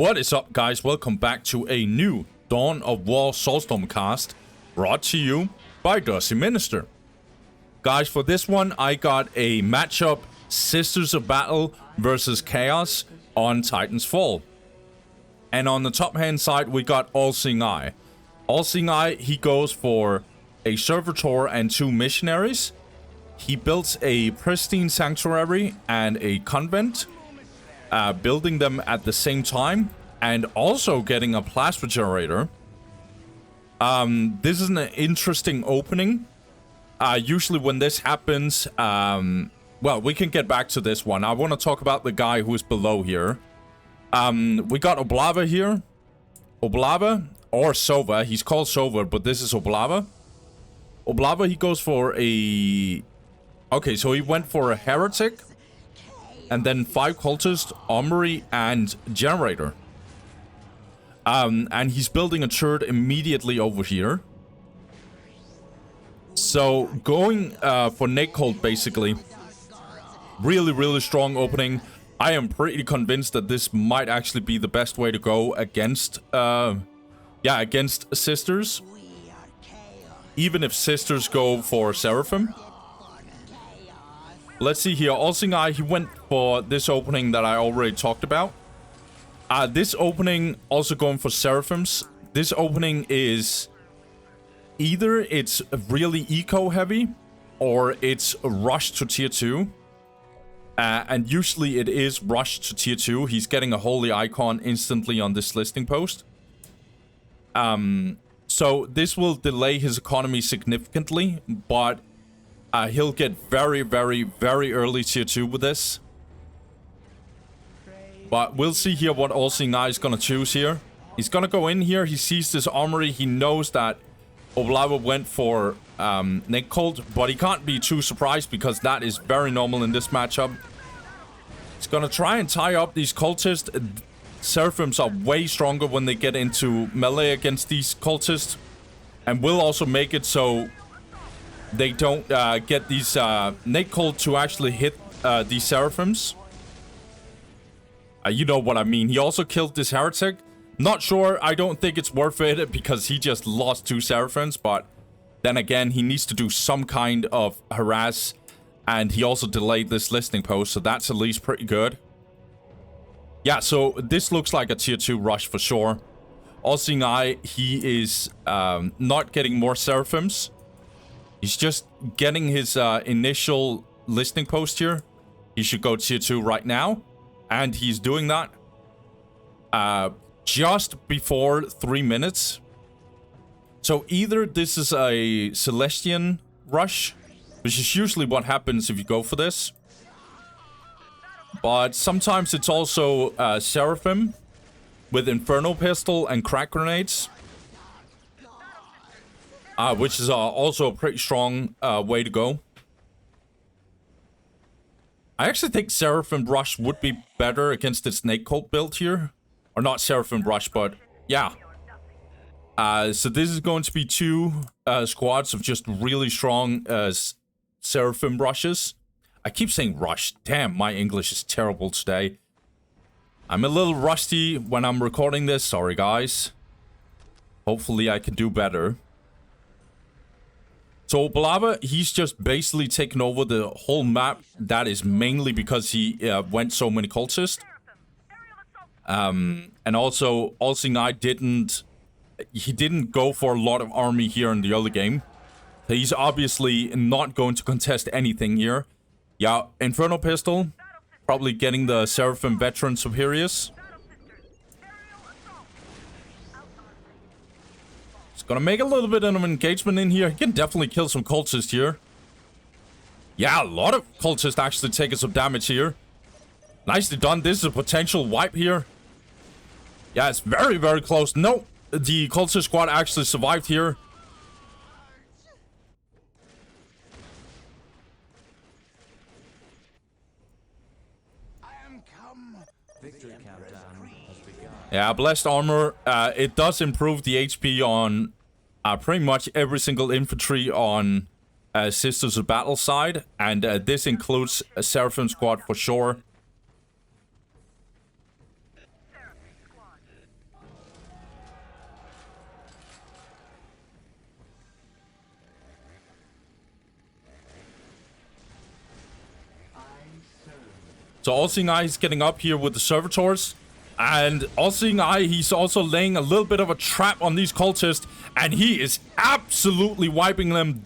What is up, guys? Welcome back to a new Dawn of War Soulstorm cast, brought to you by Dusty Minister. Guys, for this one, I got a matchup, Sisters of Battle versus Chaos on Titan's Fall. And on the top-hand side, we got All-Seeing Eye. All-Seeing Eye, he goes for a Servitor and 2 Missionaries. He builds a Pristine Sanctuary and a Convent, building them at the same time, and also getting a Plasma Generator. This is an interesting opening. Usually when this happens, well, we can get back to this one. I want to talk about the guy who is below here. We got Oblawa here. Oblawa, or Sova. He's called Sova, but this is Oblawa. Oblawa, he goes for a... Okay, so he went for a Heretic. And then 5 Cultists, Armory, and Generator. And he's building a turret immediately over here. So, going for Nate Colt, basically. Really strong opening. I am pretty convinced that this might actually be the best way to go against, against Sisters. Even if Sisters go for Seraphim. Let's see here. All-Seeing Eye, he went for this opening that I already talked about. This opening, also going for Seraphims. This opening is either it's really eco-heavy or it's rushed to tier 2. And usually it is rushed to tier 2. He's getting a holy icon instantly on this listing post. So this will delay his economy significantly, but he'll get very early tier 2 with this. But we'll see here what All-Seeing Eye is going to choose here. He's going to go in here. He sees this armory. He knows that Oblawa went for Nate Colt, but he can't be too surprised because that is very normal in this matchup. He's going to try and tie up these cultists. Seraphims are way stronger when they get into melee against these cultists, and will also make it so they don't get these Nate Colt to actually hit these Seraphims. You know what I mean. He also killed this Heretic. Not sure. I don't think it's worth it because he just lost 2 Seraphims. But then again, he needs to do some kind of harass. And he also delayed this listing post. So that's at least pretty good. Yeah, so this looks like a tier 2 rush for sure. All-Seeing Eye, he is not getting more Seraphims. He's just getting his initial listing post here. He should go tier 2 right now. And he's doing that just before 3 minutes. So either this is a Celestian rush, which is usually what happens if you go for this. But sometimes it's also Seraphim with Inferno Pistol and Crack Grenades. Which is also a pretty strong way to go. I actually think Seraphim Rush would be better against the Snake Cult build here. Or not Seraphim Rush, but yeah. So this is going to be 2 squads of just really strong Seraphim Rushes. I keep saying rush. Damn, my English is terrible today. I'm a little rusty when I'm recording this. Sorry, guys. Hopefully I can do better. So Oblawa, he's just basically taken over the whole map. That is mainly because he went so many cultists. And also, All-Seeing Eye didn't go for a lot of army here in the early game. He's obviously not going to contest anything here. Yeah, Inferno Pistol, probably getting the Seraphim Veteran Superiors. Gonna make a little bit of an engagement in here. He can definitely kill some cultists here. Yeah, a lot of cultists actually taking some damage here. Nicely done. This is a potential wipe here. Yeah, it's very close. No, the cultist squad actually survived here. Yeah, Blessed Armor, it does improve the HP on pretty much every single infantry on Sisters of Battle side, and this includes a Seraphim squad for sure. So All-Seeing Eye is getting up here with the Servitors. And All-Seeing Eye, he's also laying a little bit of a trap on these cultists. And he is absolutely wiping them.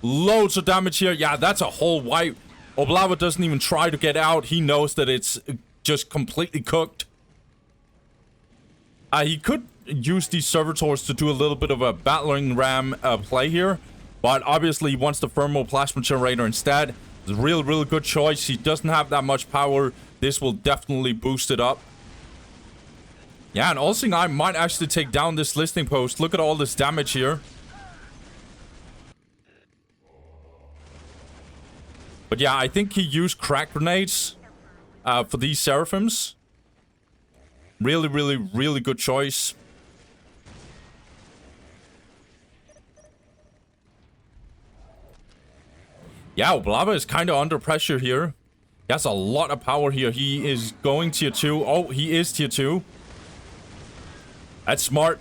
Loads of damage here. Yeah, that's a whole wipe. Oblawa doesn't even try to get out. He knows that it's just completely cooked. He could use these Servitors to do a little bit of a battering ram play here. But obviously he wants the Thermoplasma Generator instead. It's a real, real good choice. He doesn't have that much power. This will definitely boost it up. Yeah, and All-Seeing Eye might actually take down this listening post. Look at all this damage here. But yeah, I think he used crack grenades for these Seraphims. Really, really, really good choice. Yeah, Oblawa is kind of under pressure here. He has a lot of power here. He is going tier 2. Oh, he is tier 2. That's smart.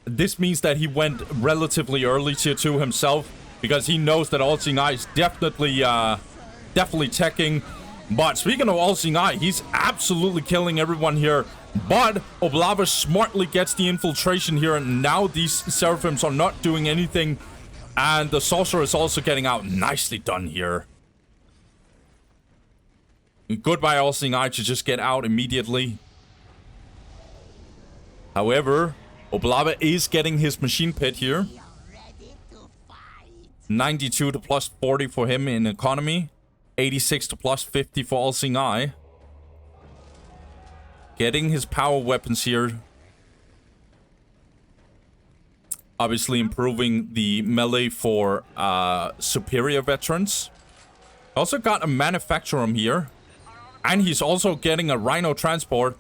This means that he went relatively early tier 2 himself, because he knows that All-Seeing Eye is definitely teching. But speaking of All-Seeing Eye, he's absolutely killing everyone here. But Oblawa smartly gets the infiltration here, and now these Seraphims are not doing anything. And the Sorcerer is also getting out. Nicely done here. Good by All-Seeing Eye to just get out immediately. However, Oblawa is getting his Machine Pit here. 92 to plus 40 for him in economy. 86 to plus 50 for All-Seeing Eye. Getting his power weapons here. Obviously improving the melee for superior veterans. Also got a Manufacturum here. And he's also getting a Rhino Transport.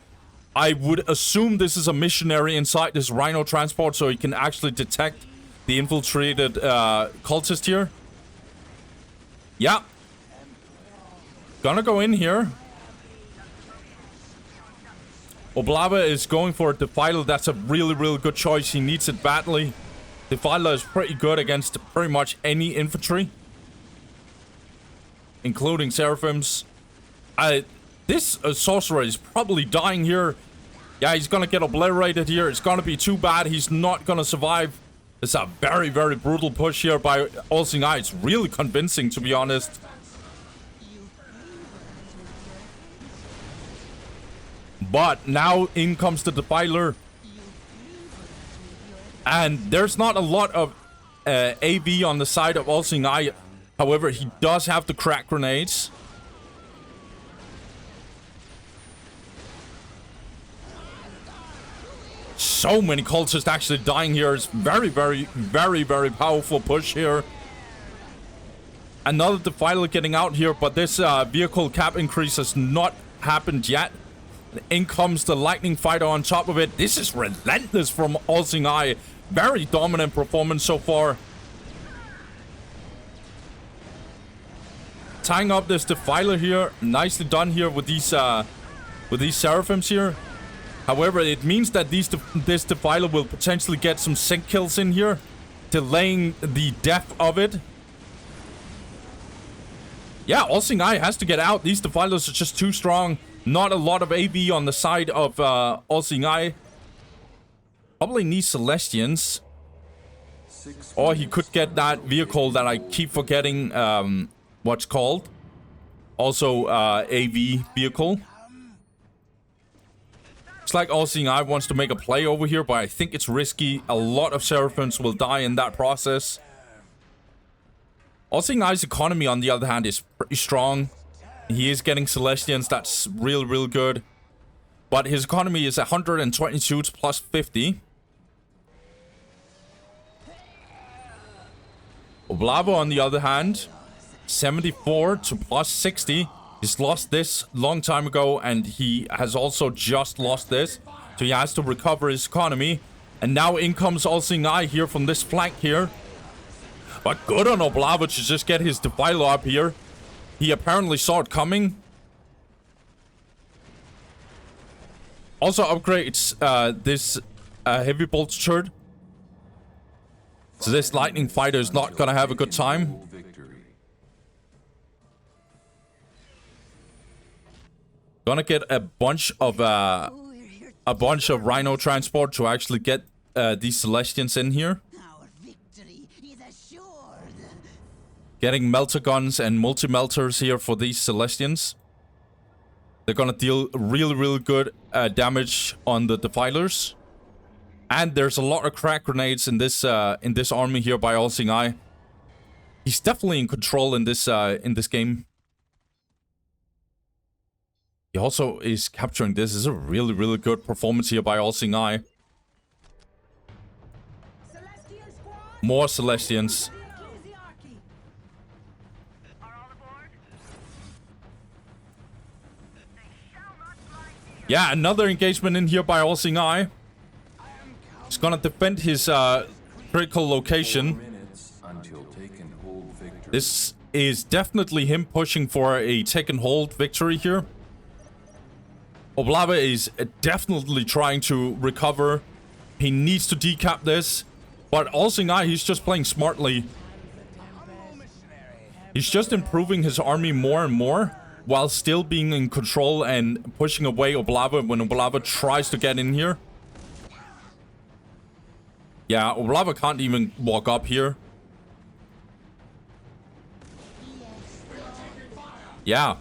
I would assume this is a missionary inside this Rhino Transport, so he can actually detect the infiltrated cultist here. Yeah. Gonna go in here. Oblawa is going for a Defiler. That's a really, really good choice. He needs it badly. Defiler is pretty good against pretty much any infantry, including Seraphims. This Sorcerer is probably dying here. Yeah, he's gonna get obliterated here. It's gonna be too bad. He's not gonna survive. It's a very, very brutal push here by All-Seeing Eye. It's really convincing, to be honest. But now in comes the Defiler. And there's not a lot of AV on the side of All-Seeing Eye. However, he does have the crack grenades. So many cultists actually dying here. It's very, very, very, very powerful push here. Another Defiler getting out here, but this vehicle cap increase has not happened yet. In comes the Lightning Fighter on top of it. This is relentless from All-Seeing Eye. Very dominant performance so far. Tying up this Defiler here. Nicely done here with these Seraphims here. However, it means that this Defiler will potentially get some sync kills in here, delaying the death of it. Yeah, All-Seeing Eye has to get out. These Defilers are just too strong. Not a lot of AV on the side of All-Seeing Eye. Probably needs Celestians. Or he could get that vehicle that I keep forgetting what's called. Also AV vehicle. It's like All-Seeing Eye wants to make a play over here, but I think it's risky. A lot of Seraphims will die in that process. All-Seeing Eye's economy, on the other hand, is pretty strong. He is getting Celestians. That's real, real good. But his economy is 122 to plus 50. Oblawa, on the other hand, 74 to plus 60. He's lost this long time ago, and he has also just lost this. So he has to recover his economy. And now in comes All-Seeing Eye here from this flank here. But good on Oblawa to just get his Defiler up here. He apparently saw it coming. Also upgrades this heavy bolter turret. So this Lightning Fighter is not gonna have a good time. Gonna get a bunch of Rhino transport to actually get these Celestians in here. Our victory is assured. Getting melter guns and multi-melters here for these Celestians. They're gonna deal really, really good damage on the Defilers. And there's a lot of crack grenades in this army here by All Seeing Eye. He's definitely in control in this game. He also is capturing this. This is a really, really good performance here by All Seeing Eye. More Celestians. Yeah, another engagement in here by All Seeing Eye. He's gonna defend his critical location. This is definitely him pushing for a take and hold victory here. Oblawa is definitely trying to recover. He needs to decap this. But All Seeing Eye, he's just playing smartly. He's just improving his army more and more, while still being in control and pushing away Oblawa when Oblawa tries to get in here. Yeah, Oblawa can't even walk up here. Yeah.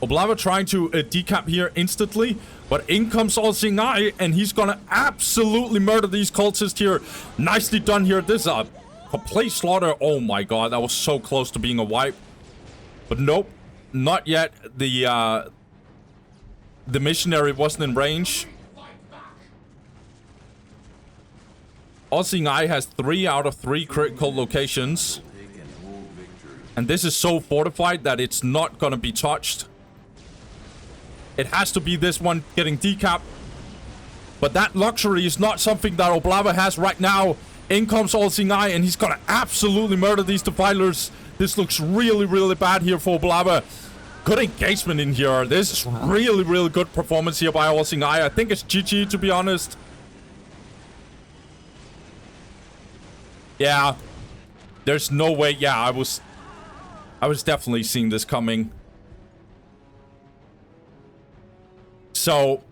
Oblawa trying to decap here instantly, but in comes All Seeing Eye, and he's gonna absolutely murder these cultists here. Nicely done here. This is a complete slaughter. Oh my god, that was so close to being a wipe. But nope, not yet. The missionary wasn't in range. All Seeing Eye has 3 out of 3 critical locations. And this is so fortified that it's not gonna be touched. It has to be this one getting decapped. But that luxury is not something that Oblawa has right now. In comes All Seeing Eye, and he's gonna absolutely murder these Defilers. This looks really, really bad here for Oblawa. Good engagement in here. This is really, really good performance here by All Seeing Eye. I think it's GG, to be honest. Yeah. There's no way. Yeah, I was definitely seeing this coming. So,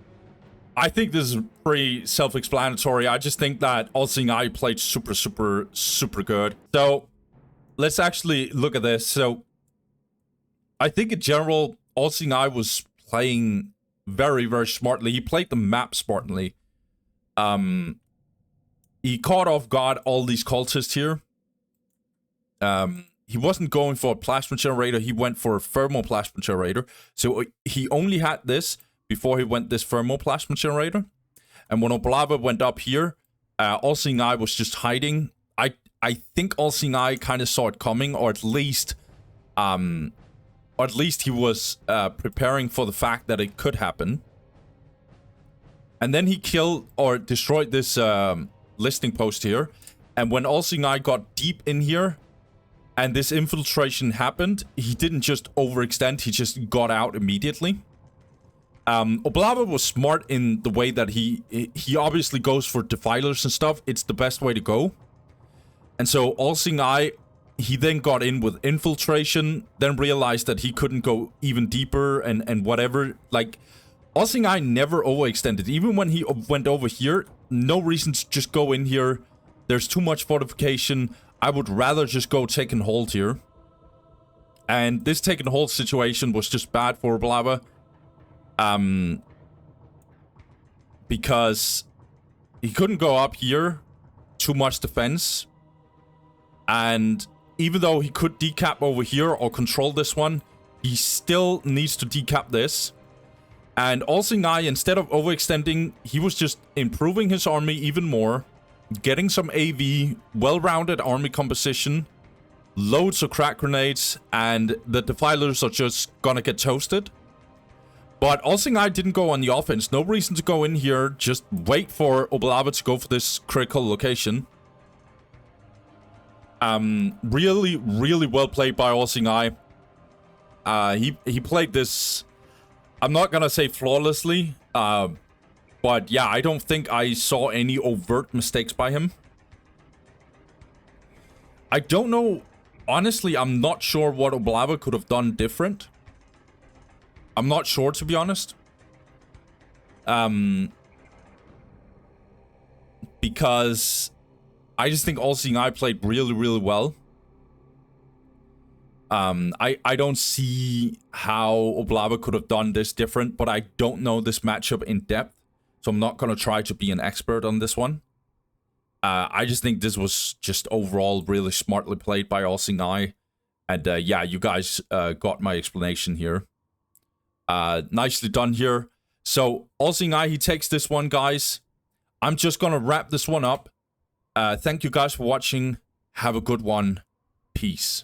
I think this is pretty self-explanatory. I just think that All Seeing Eye played super, super, super good. So, let's actually look at this. So, I think in general, All Seeing Eye was playing very, very smartly. He played the map smartly. He caught off guard all these cultists here. He wasn't going for a plasma generator. He went for a thermal plasma generator. So he only had this before he went this thermal plasma generator. And when Oblawa went up here, All Seeing Eye was just hiding. I think All Seeing Eye kind of saw it coming, or at least he was preparing for the fact that it could happen. And then he killed or destroyed this listing post here. And when All Seeing Eye got deep in here and this infiltration happened, he didn't just overextend, he just got out immediately. Oblawa was smart in the way that he obviously goes for Defilers and stuff. It's the best way to go. And so All Seeing Eye, he then got in with infiltration, then realized that he couldn't go even deeper and whatever. Like, All Seeing Eye never overextended. Even when he went over here, no reason to just go in here. There's too much fortification. I would rather just go take and hold here. And this take and hold situation was just bad for Oblawa. Because he couldn't go up here. Too much defense. And even though he could decap over here or control this one, he still needs to decap this. And All Seeing Eye, instead of overextending, he was just improving his army even more. Getting some AV, well-rounded army composition. Loads of crack grenades. And the Defilers are just gonna get toasted. But All Seeing Eye didn't go on the offense. No reason to go in here. Just wait for Oblawa to go for this critical location. Really, really well played by All Seeing Eye. He played this, I'm not gonna say flawlessly, but yeah, I don't think I saw any overt mistakes by him. I don't know, honestly, I'm not sure what Oblawa could have done different. I'm not sure, to be honest. Because I just think All Seeing Eye played really, really well. I don't see how Oblawa could have done this different, but I don't know this matchup in depth, so I'm not going to try to be an expert on this one. I just think this was just overall really smartly played by All Seeing Eye. And yeah, you guys got my explanation here. Nicely done here. So, All Seeing Eye, he takes this one, guys. I'm just going to wrap this one up. Thank you guys for watching. Have a good one. Peace.